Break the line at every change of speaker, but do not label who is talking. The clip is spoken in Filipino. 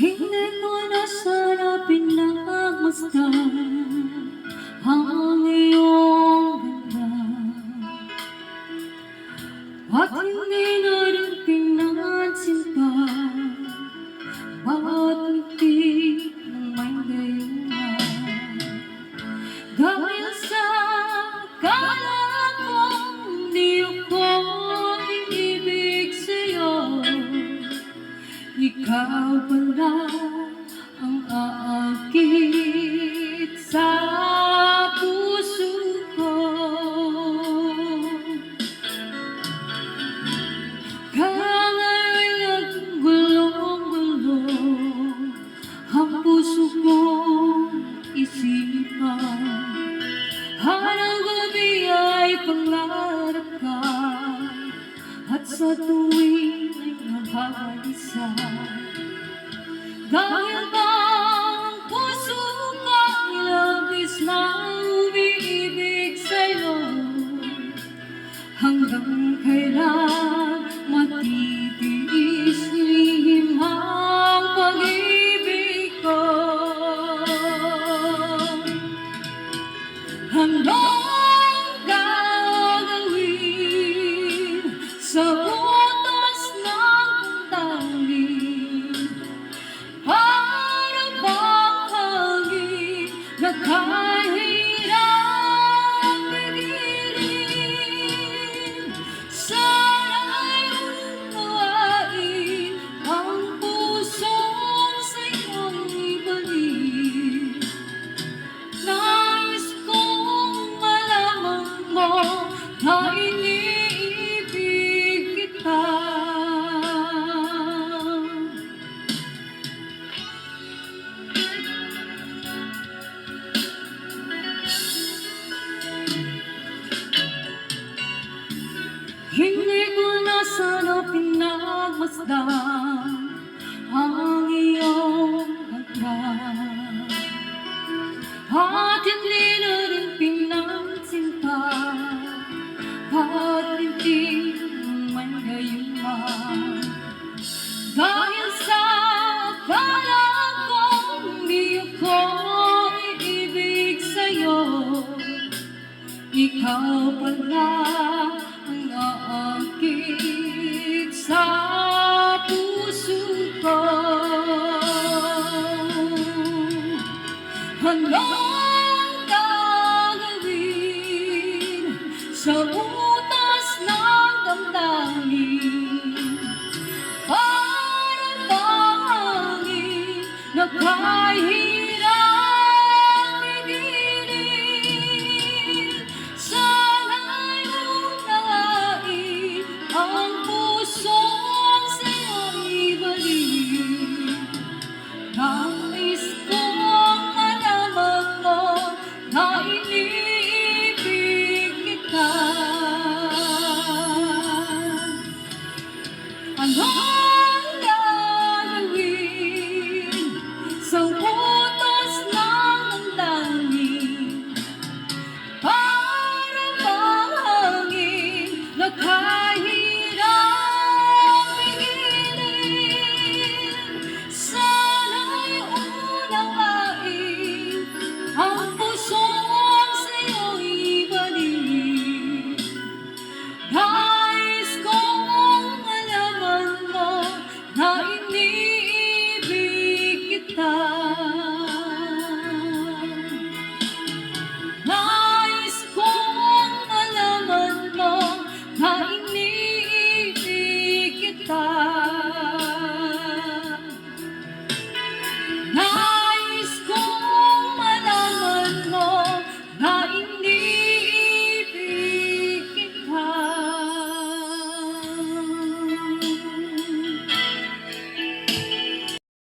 Hindi ko na sana pinagmasdan ang iyong ganda, at hindi na rin pinansin pa bawat ngiti ng may gayuma. Dahil sa akala kong di ako iibig sa'yo, ikaw pala ang aakit sa puso ko. Kaya nga'y naggulong-gulong ang puso kong isipan. Hanang gabi ay pangarap ka, at sa tuwing ay nababalisan. Dahil bang puso ko labis na umiibig sa'yo, hanggang kailan matitiis lihim ang pag-ibig ko. Anong gagawin sa utos ng tanging? Para bang hangin na kahirap pigilin? Sana'y unawain ang pusong sa'yong ibalik. Nais kong malaman mo na iniibig kita. Hindi ko na sana pinagmasdan ang iyong ganda, at hindi na rin pinansin pa bawat ngiti ng may gayuma. Dahil sa akala kong di ako iibig sa'yo, ikaw pala ang aakit sa puso ko. Anong gagawin sa utos ng damdamin? Para bang hangin na kahirap pigilin? Sana'y unawain ang pusong sa'yong ibalik. Nais kong malaman mo na iniibig kita. Anong gagawin sa utos ng damdamin? Para bang hangin na kahirap pigilin? Sana'y unawain ang pusong sa'yo'y ibalik. Nais kong malaman mo na hindi